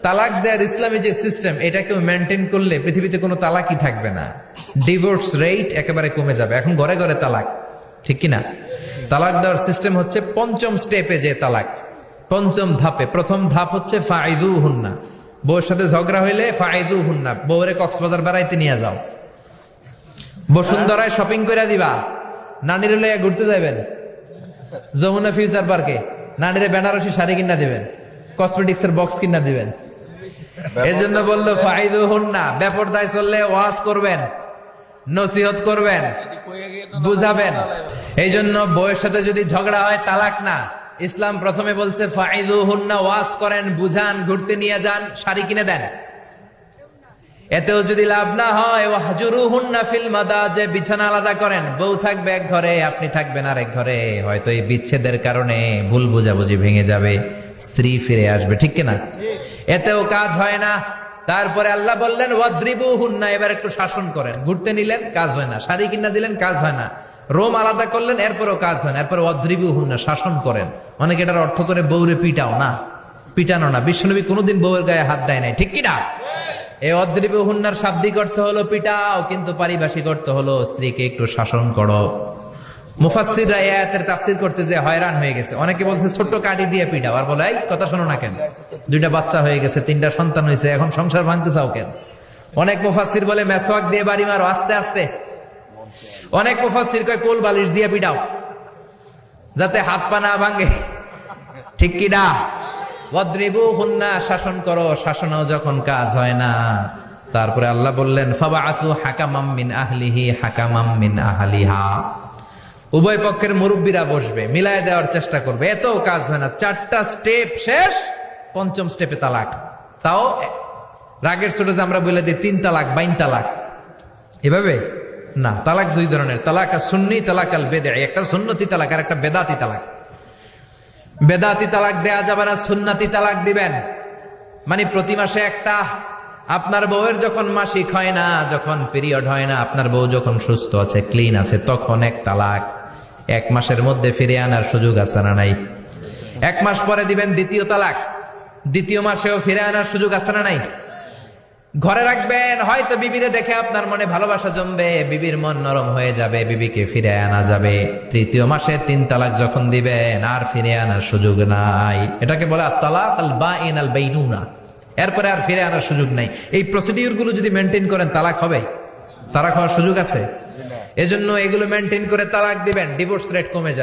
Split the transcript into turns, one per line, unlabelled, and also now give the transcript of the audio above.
তালাক দেওয়ার ইসলামী যে সিস্টেম, এটাকেও মেনটেন করলে পৃথিবীতে কোনো তালাকই থাকবে না। ডিভোর্স রেট একেবারে কমে যাবে। এখন ঘরে ঘরে তালাক, ঠিক কিনা? তালাক দেওয়ার সিস্টেম হচ্ছে পঞ্চম স্টেপে যে তালাক, পঞ্চম ধাপে। প্রথম ধাপ হচ্ছে ফাইযুহুন্না, বউয়ের সাথে ঝগড়া হইলে ফাইযুহুন্না, বউরে কক্সবাজার বেড়াইতে নিয়ে যাও, বসুন্ধরায় শপিং করে দিবা, নানির লইয়া ঘুরতে যাবেন, যমুনা ফিউচার পার্কে নানিরে বেনারসি শাড়ি কিনা দিবেন, কসমেটিক্স এর বক্স কিনা দিবেন। এই জন্য বললো ফাইযুহুন্না, বেপরদায় চললে ওয়াজ করবেন, নসিহত করবেন, বুঝাবেন। এই জন্য বউয়ের সাথে যদি ঝগড়া হয় তালাক না, ইসলাম প্রথমে বলছে ফাইযুহুন্না, ওয়াজ করেন, বুঝান, ঘুরতে নিয়ে যান, শাড়ি কিনে দেন। এতেও যদি লাভ না হয়, ওয়াহজুরুহুন্না ফিল মাদাজি, বিছানা আলাদা করেন, বউ থাকবে এক ঘরে, আপনি থাকবেন আরেক ঘরে। হয়তো এই বিচ্ছেদের কারণে ভুল বোঝাবুঝি ভেঙে যাবে, স্ত্রী ফিরে আসবে, ঠিক কিনা? এতেও কাজ হয় না। তারপরে আল্লাহ বললেন ওয়াদ্রিবুহুন্না, এবার একটু শাসন করেন। ঘুরতে নিলেন, কাজ হয় না, শাড়ি কিনা দিলেন, কাজ হয় না, রোম আলাদা করলেন, এরপরও কাজ হয় না, এরপরে ওয়াদ্রিবুহুন্না, শাসন করেন। অনেকে এটার অর্থ করে বউরে পিটাও না, পিটানো না। বিশ্বনবী কোনোদিন বউয়ের গায়ে হাত দেয় নাই, ঠিক কিনা? এই ওয়াদ্রিবুহুন্নার শাব্দিক অর্থ হলো পিটাও, কিন্তু পারিভাষিক অর্থ হলো স্ত্রীকে একটু শাসন করো। মুফাসসিররা এই আয়াতের তাফসীর করতে যে হয়রান হয়ে গেছে। অনেকে বলছে ছোট্ট কাঠি দিয়ে পিটাও, আর বলে এই কথা শোনো না কেন, দুইটা বাচ্চা হয়ে গেছে, 3টা সন্তান হয়েছে, এখন সংসার ভাঙতে চাও কেন? অনেক মুফাসসির বলে মেসওয়াক দিয়ে বাড়ি মারো আস্তে আস্তে। অনেক মুফাসসির কয় কোল বালিশ দিয়ে পিটাও, যাতে হাত পা না ভাঙে, ঠিক কি না? ওয়াদ্রিবুহুন্না, শাসন করো। শাসনও যখন কাজ হয় না, তারপরে আল্লাহ বললেন ফাবাআসু হাকামাম মিন আহলিহি হাকামাম মিন আহলিহা, উভয় পক্ষের মুরব্বীরা বসবে, মিলায় দেওয়ার চেষ্টা করবে। এতও কাজ হয় না, 4টা স্টেপ শেষ, পঞ্চম স্টেপে তালাক। তাও রাগের ছোট যে আমরা বলে দিই 3 তালাক 22 তালাক, এভাবে না। তালাক 2 ধরনের, তালাক সুন্নি, তালাক আল বেদঈ। একটা সুন্নতি তালাক আর একটা বেদাতি তালাক। বেদাতি তালাক দেয়া যাবে না, সুন্নতি তালাক দিবেন। মানে প্রতি মাসে একটা, আপনার বউয়ের যখন মাসিক হয় না, যখন পিরিয়ড হয় না, আপনার বউ যখন সুস্থ আছে, ক্লিন আছে, তখন এক তালাক। 1 মাসের মধ্যে ফিরে আনার সুযোগ আছে না নাই? 1 মাস পরে দিবেন দ্বিতীয় তালাক, দ্বিতীয় মাসেও ফিরে আনার সুযোগ আছে না নাই? ঘরে রাখবেন, হয়তো বিবিরে দেখে আপনার মনে ভালোবাসা জমবে, বিবির মন নরম হয়ে যাবে, বিবিকে ফিরে আনা যাবে। তৃতীয় মাসে 3 তালাক যখন দিবেন, আর ফিরে আনার সুযোগ নাই। এটাকে বলে আত-তালাক আল বাঈন আল বাইনুনা। এরপরে আর ফিরে আনার সুযোগ নাই। এই প্রসিডিউর গুলো যদি মেনটেন করেন, তালাক হবে? তালাক হওয়ার সুযোগ আছে? এজন্য এগুলো মেনটেন করে তালাক দিবেন, ডিভোর্স রেট কমে যাবে।